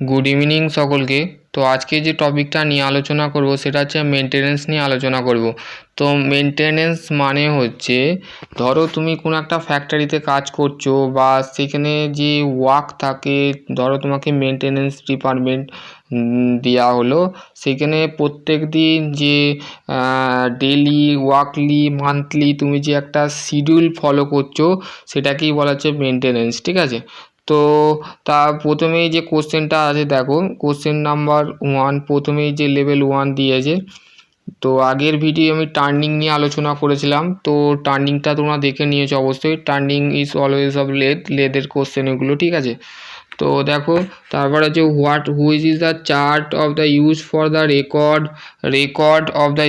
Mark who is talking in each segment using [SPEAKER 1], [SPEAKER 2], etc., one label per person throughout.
[SPEAKER 1] Good evening সকলকে। তো আজকে যে টপিকটা নিয়ে আলোচনা করব সেটা হচ্ছে মেনটেনেন্স নিয়ে আলোচনা করব। তো মেনটেনেন্স মানে হচ্ছে, ধরো তুমি কোনো একটা ফ্যাক্টরিতে কাজ করছো বা সেখানে যে ওয়ার্ক থাকে, ধরো তোমাকে মেনটেনেন্স ডিপার্টমেন্ট দেওয়া হলো, সেখানে প্রত্যেক দিন যে ডেলি, ওয়ার্কলি, মান্থলি তুমি যে একটা শিডিউল ফলো করছো সেটাকেই বলা হচ্ছে মেনটেনেন্স, ঠিক আছে। তো তা প্রথমেই যে কোশ্চেনটা আছে দেখো, কোশ্চেন নাম্বার 1, প্রথমেই যে লেভেল 1 দিয়েছে। তো আগের ভিডিও আমি টার্নিং নিয়ে আলোচনা করেছিলাম, তো টার্নিংটা তোমরা দেখে নিয়েছো অবশ্যই। টার্নিং ইজ অলওয়েজ অফ লেদের কোশ্চেন এগুলো, ঠিক আছে। তো দেখো, তারপর আছে which is the chart of the use for the record of the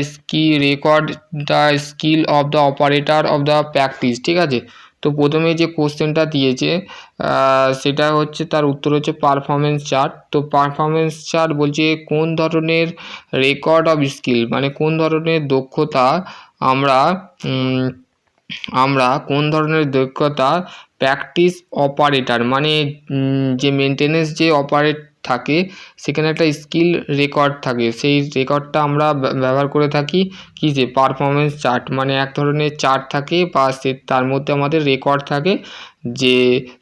[SPEAKER 1] skill of the operator of the practice, ঠিক আছে। তো প্রথমে যে কোশ্চেনটা দিয়েছে সেটা হচ্ছে, তার উত্তর হচ্ছে পারফরমেন্স চার্ট। তো পারফরমেন্স চার্ট বলছে কোন ধরনের রেকর্ড অফ স্কিল, মানে কোন ধরনের দক্ষতা আমরা কোন ধরনের দক্ষতা প্র্যাকটিস অপারেটর, মানে যে মেনটেনেন্স যে অপারেট থাকে সেখানে একটা স্কিল রেকর্ড থাকে, সেই রেকর্ডটা আমরা ব্যবহার করে থাকি কি, যে পারফরমেন্স চার্ট, মানে এক ধরনের চার্ট থাকে বা তার মধ্যে আমাদের রেকর্ড থাকে যে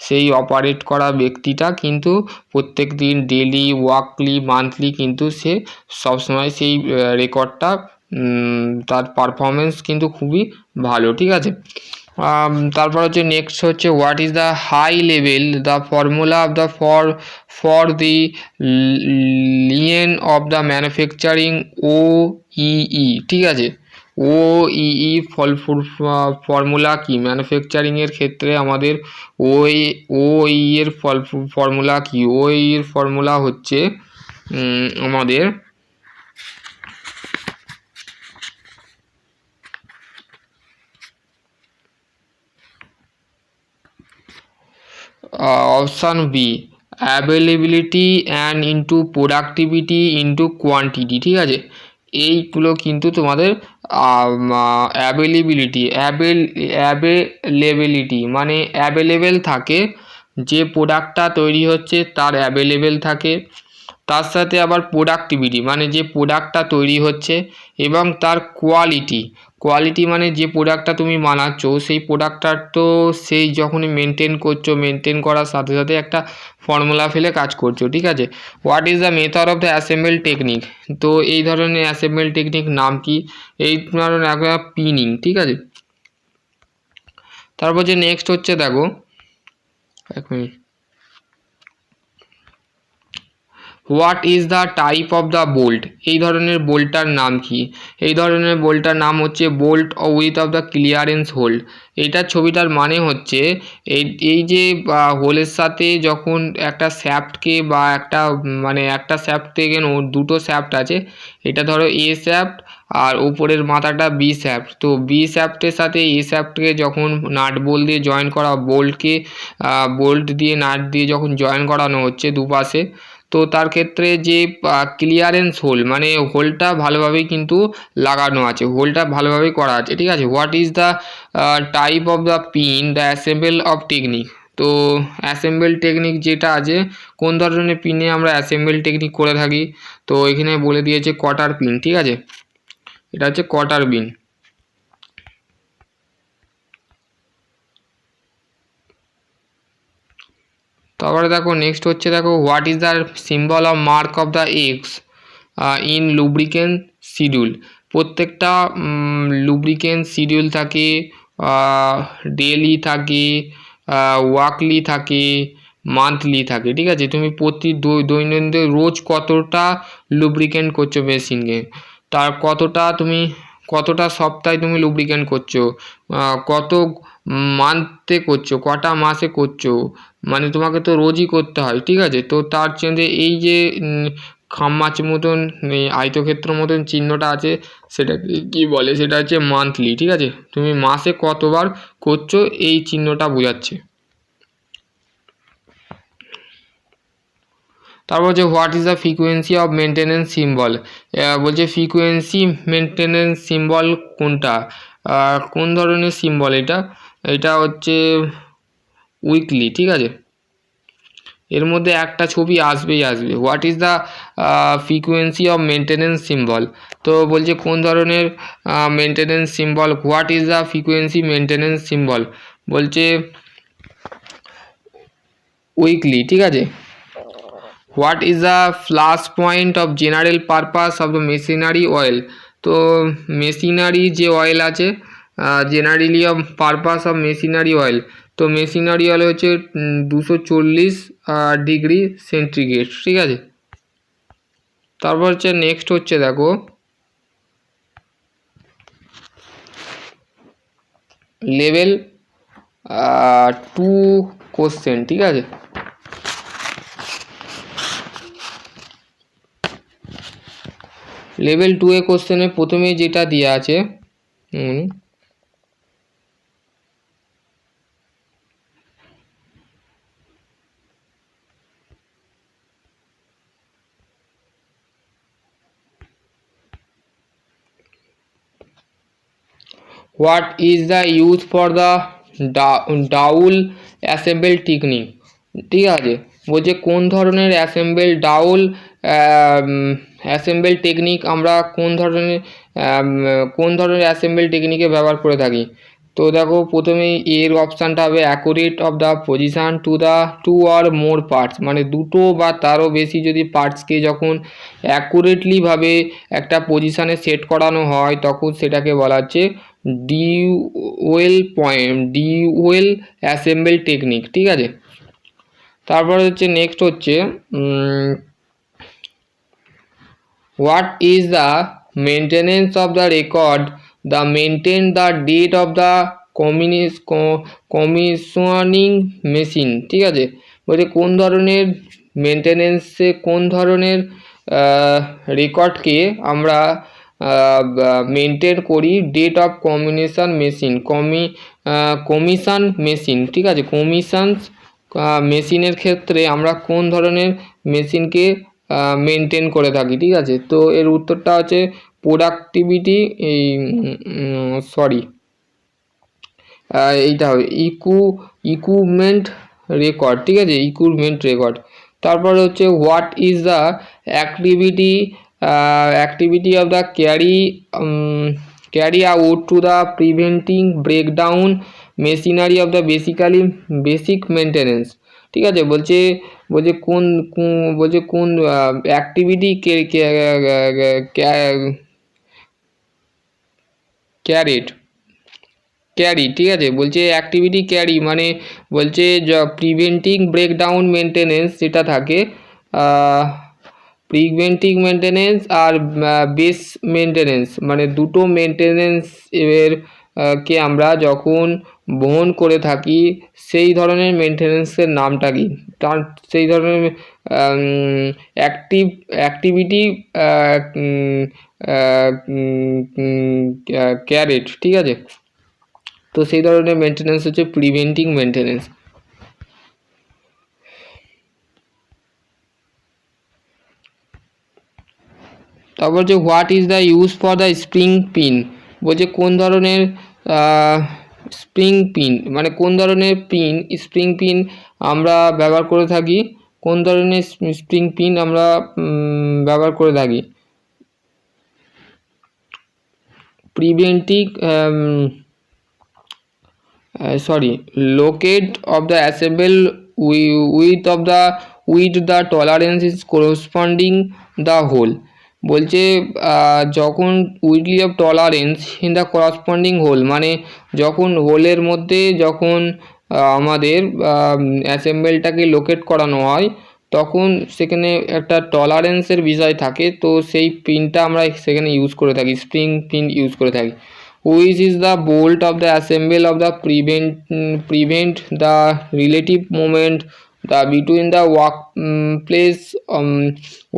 [SPEAKER 1] সেই অপারেট করা ব্যক্তিটা কিন্তু প্রত্যেক দিন ডেলি, ওয়ার্কলি, মান্থলি কিন্তু সে সবসময় সেই রেকর্ডটা, তার পারফরমেন্স কিন্তু খুবই ভালো, ঠিক আছে। তারপর হচ্ছে নেক্সট হচ্ছে, what is the high level the formula of the for the lean of the manufacturing OEE, ঠিক আছে। OEE ফর্মুলা কি, ম্যানুফ্যাকচারিংয়ের ক্ষেত্রে আমাদের OEE এর ফর্মুলা কি? OEE এর ফর্মুলা হচ্ছে আমাদের option B, availability and into productivity into quantity, ঠিক আছে। এইগুলো কিন্তু তোমাদের অ্যাভেলেবিলিটি মানে অ্যাভেলেবেল থাকে, যে প্রোডাক্টটা তৈরি হচ্ছে তার অ্যাভেলেবেল থাকে। তার সাথে আবার প্রোডাক্টিভিটি মানে যে প্রোডাক্টটা তৈরি হচ্ছে, এবং তার কোয়ালিটি মানে যে প্রোডাক্টটা তুমি বানাচ্ছো সেই প্রোডাক্টটার তো সেই যখনই মেনটেন করার সাথে সাথে একটা ফর্মুলা ফেলে কাজ করছো, ঠিক আছে। What is the method of the assemble technique? তো এই ধরনের অ্যাসেম্বল টেকনিক নাম কি? এই ধরনের একটা পিনিং, ঠিক আছে। তারপর যে নেক্সট হচ্ছে দেখো, এক minute, what is the type of the bolt? এই ধরনের বোল্টটার নাম কি? এই ধরনের বোল্টটার নাম হচ্ছে bolt with of the clearance hole. এইটার ছবিটার মানে হচ্ছে, এই যে হোলের সাথে যখন একটা শ্যাফটকে বা একটা মানে একটা শ্যাফট থেকে দুটো শ্যাফট আছে, এটা ধরো এ শ্যাফট আর উপরের মাথাটা বি শ্যাফট। তো বি শ্যাফটের সাথে এ শ্যাফটকে যখন নাট বোল্ট দিয়ে জয়েন করা, বোল্ট দিয়ে নাট দিয়ে যখন জয়েন করানো হচ্ছে দুপাশে, তো তার ক্ষেত্রে যে ক্লিয়ারেন্স হোল মানে হোলটা ভালোভাবেই কিন্তু লাগানো আছে, হোলটা ভালোভাবেই করা আছে, ঠিক আছে। What is the type of the pin the assemble of technique? তো অ্যাসেম্বল টেকনিক যেটা আছে, কোন ধরনের পিনে আমরা অ্যাসেম্বল টেকনিক করে থাকি? তো এখানে বলে দিয়েছে কটার পিন, ঠিক আছে। এটা হচ্ছে কটার পিন। তারপরে দেখো নেক্সট হচ্ছে, দেখো what is the symbol of mark of the x in lubricant schedule? প্রত্যেকটা লুব্রিকেন্ট শিডিউল থাকে, ডেলি থাকে, ওয়াকলি থাকে, মান্থলি থাকে, ঠিক আছে। তুমি প্রতি দৈনন্দিন রোজ কতটা লুব্রিকেন্ট করছো মেশিনকে, তার কতটা সপ্তাহে তুমি লুব্রিকেন্ট করছো, কত মান্থে করছো, কটা মাসে করছো, মানে তোমাকে তো রোজই করতে হয়, ঠিক আছে। তো তার জন্যে এই যে খামমাচ মতন আয়তক্ষেত্র মতন চিহ্নটা আছে, সেটাকে কী বলে? সেটা হচ্ছে মান্থলি, ঠিক আছে। তুমি মাসে কতবার করছো এই চিহ্নটা বোঝাচ্ছে। তারপর হচ্ছে what is the frequency of maintenance symbol? বলছে ফ্রিকোয়েন্সি মেনটেনেন্স সিম্বল কোনটা, কোন ধরনের সিম্বল এটা? এটা হচ্ছে উইকলি, ঠিক আছে। এর মধ্যে একটা ছবি আসবেই আসবে। What is the frequency of maintenance symbol? তো বলছে কোন ধরনের maintenance symbol, what is the frequency maintenance symbol? বলছে উইকলি, ঠিক আছে। What is the flash point of general purpose of the machinery oil? তো মেশিনারি যে অয়েল আছে, generally of purpose of machinery oil, তো মেশিনারি অয়েল হচ্ছে 240 degree centigrade, ঠিক আছে। তারপর হচ্ছে নেক্সট হচ্ছে দেখো লেভেল 2 কোশ্চেন, ঠিক আছে। লেভেল 2 এ কোশ্চেনে প্রথমে যেটা দেওয়া আছে, what is the use for the ডাউল অ্যাসেম্বল টেকনিক? ঠিক আছে, বলছে কোন ধরনের ডাউল অ্যাসেম্বল টেকনিক আমরা কোন ধরনের অ্যাসেম্বল টেকনিকে ব্যবহার করে থাকি। তো দেখো প্রথমেই এর অপশানটা হবে accurate of the position to the 2 or more parts, মানে দুটো বা তারও বেশি যদি পার্টসকে যখন অ্যাকুরেটলিভাবে একটা পজিশানে সেট করানো হয় তখন সেটাকে বলা হচ্ছে ডিউয়েল অ্যাসেম্বল টেকনিক, ঠিক আছে। তারপরে হচ্ছে নেক্সট হচ্ছে what is the maintenance of the record the maintain the date of the commissioning machine, ঠিক আছে। বলছে কোন ধরনের মেনটেনেন্সে কোন ধরনের রেকর্ডকে আমরা মেনটেন করি, ডেট অফ কমিশন মেশিন, ঠিক আছে। কমিশনস মেশিনের ক্ষেত্রে আমরা কোন ধরনের মেশিনকে মেনটেন করে থাকি, ঠিক আছে। তো এর উত্তরটা হচ্ছে প্রোডাক্টিভিটি, এইটা হবে ইকুইপমেন্ট রেকর্ড, ঠিক আছে, ইকুইপমেন্ট রেকর্ড। তারপর হচ্ছে what is the activity of the carry out to the preventing breakdown machinery of the basic maintenance, ঠিক আছে। বলছে কোন অ্যাক্টিভিটি ক্যারি, ঠিক আছে। বলছে অ্যাক্টিভিটি ক্যারি মানে বলছে প্রিভেন্টিং ব্রেকডাউন মেনটেনেন্স যেটা থাকে, প্রিভেন্টিং মেনটেনেন্স আর বেস মেনটেনেন্স, মানে দুটো মেনটেনেন্স এর কে আমরা যখন বহন করে থাকি সেই ধরনের মেনটেনেন্সের নামটা কি, তার সেই ধরনের অ্যাক্টিভিটি ক্যারেট, ঠিক আছে। তো সেই ধরনের মেনটেনেন্স হচ্ছে প্রিভেন্টিং মেনটেনেন্স। তারপর হচ্ছে what is the use for the spring pin? বলছে কোন ধরনের স্প্রিং পিন, মানে কোন ধরনের স্প্রিং পিন আমরা ব্যবহার করে থাকি, কোন ধরনের স্প্রিং পিন আমরা ব্যবহার করে থাকি। Preventing locate of the assemble with the tolerance is corresponding the whole। বলছে যখন widely of tolerance in the corresponding hole, মানে যখন হোলের মধ্যে যখন আমাদের অ্যাসেম্বলটাকে লোকেট করানো হয় তখন সেখানে একটা টলারেন্সের বিষয় থাকে, তো সেই পিনটা আমরা সেখানে ইউজ করে থাকি, স্প্রিং পিন ইউজ করে থাকি। Which is the bolt of the assemble of the prevent the relative moment between the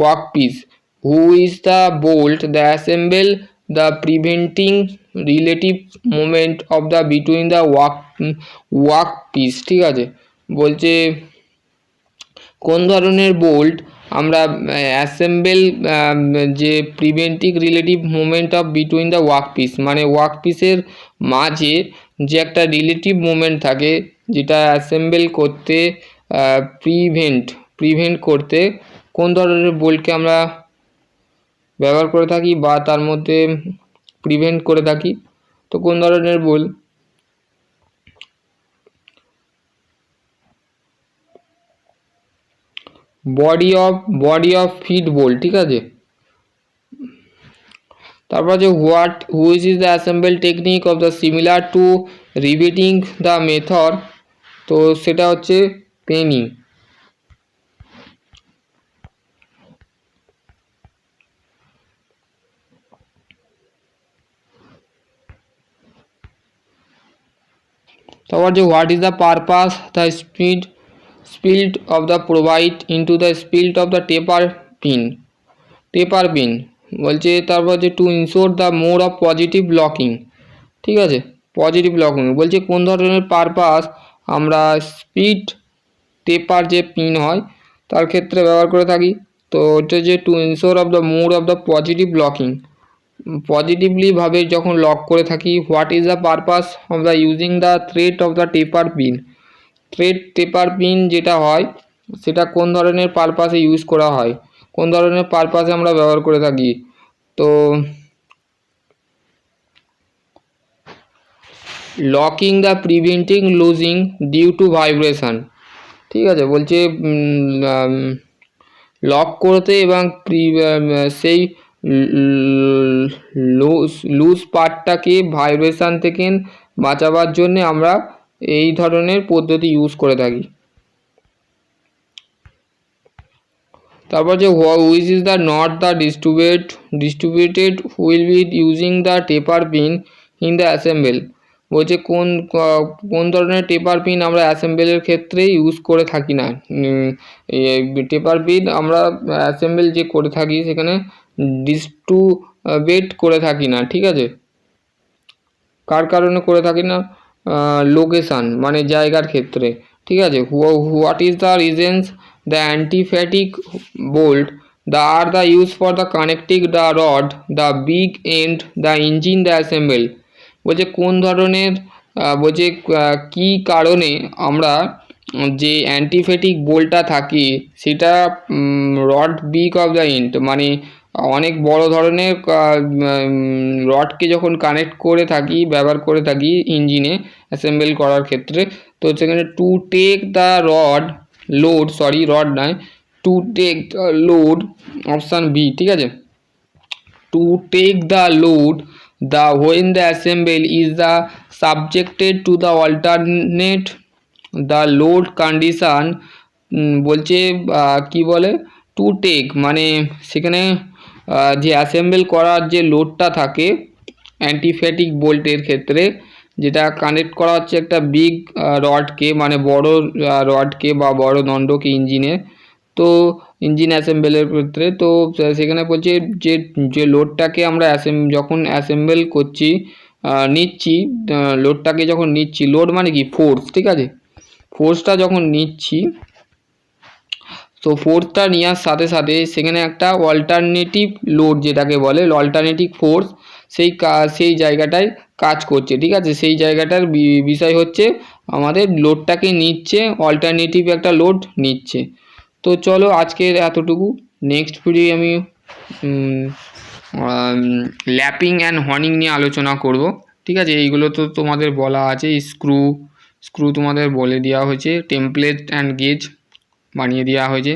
[SPEAKER 1] workpiece. Who is the bolt the assemble the preventing relative moment of the between the workpiece, ঠিক আছে। বলছে কোন ধরনের bolt আমরা assemble যে preventing relative movement of between the workpiece, মানে ওয়ার্কপিসের মাঝে যে একটা রিলেটিভ মুভমেন্ট থাকে যেটা অ্যাসেম্বল করতে প্রিভেন্ট করতে কোন ধরনের বোল্টকে আমরা ব্যবহার করে থাকি বা তার মধ্যে প্রিভেন্ট করে থাকি? তো কোন ধরনের bolt? Body of fit bolt, ঠিক আছে। তারপর আছে which is the assemble technique of the similar to riveting the method? তো সেটা হচ্ছে পেনি। তারপর যে what is the purpose the spilled of the provide into the spilled of the taper pin বলছে। তারপর যে to ensure the mode of positive locking, ঠিক আছে। পজিটিভ লকিং বলছে কোন ধরনের পারপাস আমরা স্পিড টেপার যে পিন হয় তার ক্ষেত্রে ব্যবহার করে থাকি। তো এটা যে to ensure of the mode of the positive locking, positively ভাবে যখন লক করে থাকি। What is the purpose of the using the thread of the taper pin? Taper pin যেটা হয় সেটা কোন ধরনের পারপাসে ইউজ করা হয়, কোন ধরনের পারপাসে আমরা ব্যবহার করে থাকি? তো locking the preventing losing due to vibration, ঠিক আছে। বলছে লক করতে এবং সেই লুজ পার্টটাকে ভাইব্রেশন থেকে বাঁচাবার জন্য আমরা এই ধরনের পদ্ধতি ইউজ করে থাকি। তারপর যে which is the not the distributed wheel B using the taper pin in the assemble? বলছে কোন ধরনের টেপার পিন আমরা অ্যাসেম্বলের ক্ষেত্রে ইউজ করে থাকি না। টেপার পিন আমরা অ্যাসেম্বল যে করে থাকি সেখানে ডিস্ট্রিবিউট করে থাকি না, ঠিক আছে। কার কারণে করে থাকি না? লোকেশান মানে জায়গার ক্ষেত্রে, ঠিক আছে। What is the reasons the antifatigue bolt the আর the use for the connecting the rod the big end the engine the assemble? বলছে কোন ধরনের বলছে কী কারণে আমরা যে অ্যান্টিফ্যাটিক বোল্টটা থাকে সেটা rod big of the end মানে অনেক বড় ধরনের রডকে যখন কানেক্ট করে থাকি ব্যবহার করে থাকি ইঞ্জিনে অ্যাসেম্বল করার ক্ষেত্রে, তো সেখানে টু টেক দ্য রড নয়, to take the load, option B, ঠিক আছে। To take the load the when the assemble is the subjected to the alternate the load condition বলছে কি বলে টু টেক মানে সেখানে যে অ্যাসেম্বল করার যে লোডটা থাকে অ্যান্টিফ্যাটিক বোল্টের ক্ষেত্রে যেটা কানেক্ট করা হচ্ছে একটা বিগ রডকে মানে বড় রডকে বা বড় দণ্ডকে ইঞ্জিনে, তো ইঞ্জিন অ্যাসেম্বলের ক্ষেত্রে। তো সেখানে বলছে যে লোডটাকে আমরা যখন অ্যাসেম্বল করছি নিচ্ছি, লোডটাকে যখন নিচ্ছি, লোড মানে কি ফোর্স, ঠিক আছে। ফোর্সটা যখন নিচ্ছি, তো ফোর্সটা নেওয়ার সাথে সাথে সেখানে একটা অল্টারনেটিভ লোড যেটাকে বলে অল্টারনেটিভ ফোর্স সেই জায়গাটায় কাজ করছে, ঠিক আছে। সেই জায়গাটার বিষয় হচ্ছে আমাদের লোডটাকে নিচ্ছে, অল্টারনেটিভ একটা লোড নিচ্ছে। তো চলো আজকের এতটুকু। নেক্সট ভিডিও আমি ল্যাপিং অ্যান্ড হর্নিং নিয়ে আলোচনা করব, ঠিক আছে। এইগুলো তো তোমাদের বলা আছে, স্ক্রু তোমাদের বলে দেওয়া হয়েছে, টেমপ্লেট অ্যান্ড গেজ বানিয়ে দেওয়া হয়েছে।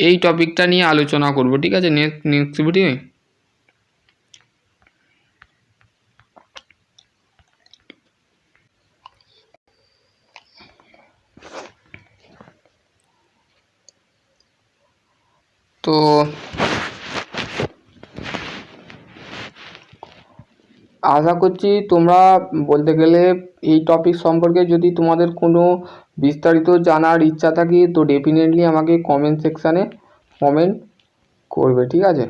[SPEAKER 1] এই টপিকটা নিয়ে আলোচনা করব, ঠিক আছে, নেক্সট ভিডিও। তো আশা করছি তোমরা বলতে গেলে এই টপিক সম্পর্কে যদি তোমাদের কোনো বিস্তারিত জানার ইচ্ছা থাকে তো ডেফিনেটলি আমাকে কমেন্ট সেকশানে কমেন্ট করবে, ঠিক আছে।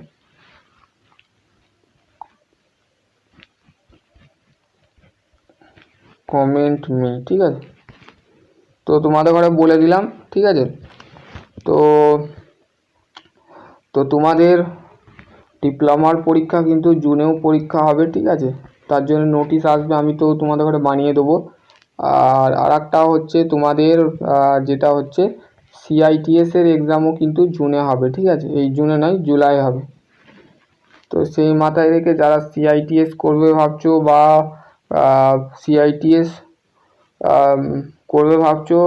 [SPEAKER 1] কমেন্ট মি, ঠিক আছে। তো তোমাদের ঘরে বলে দিলাম, ঠিক আছে। তো তোমাদের ডিপ্লোমার পরীক্ষা কিন্তু জুনেও পরীক্ষা হবে, ঠিক আছে। তার জন্য নোটিশ আসবে, আমি তো তোমাদের ঘরে বানিয়ে দেবো। আর একটা হচ্ছে তোমাদের যেটা হচ্ছে CITS এর এক্সামও কিন্তু জুনে হবে, ঠিক আছে, এই জুনে নয় জুলাই হবে। তো সেই মাথায় রেখে যারা CITS করবে ভাবছো বা CITS করবে ভাবছো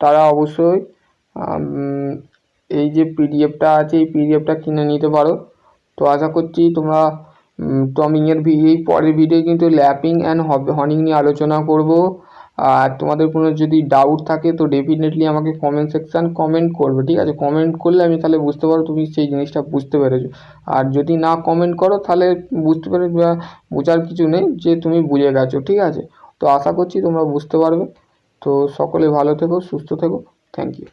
[SPEAKER 1] তারা অবশ্যই এই যে পিডিএফটা আছে এই পিডিএফটা কিনে নিতে পারো। তো আশা করছি তোমরা টমিংয়ের এই পরের ভিডিও কিন্তু ল্যাপিং অ্যান্ড হর্নিং নিয়ে আলোচনা করব। আর তোমাদের কোনো যদি ডাউট থাকে তো ডেফিনেটলি আমাকে কমেন্ট সেকশান কমেন্ট করবে, ঠিক আছে, কমেন্ট করলে আমি তাহলে বুঝতে পারবো তুমি সেই জিনিসটা বুঝতে পেরেছো। আর যদি না কমেন্ট করো তাহলে বুঝতে পেরে বোঝার কিছু নেই যে তুমি বুঝে গেছো, ঠিক আছে। তো আশা করছি তোমরা বুঝতে পারবে। তো সকলে ভালো থেকো, সুস্থ থেকো, থ্যাংক ইউ।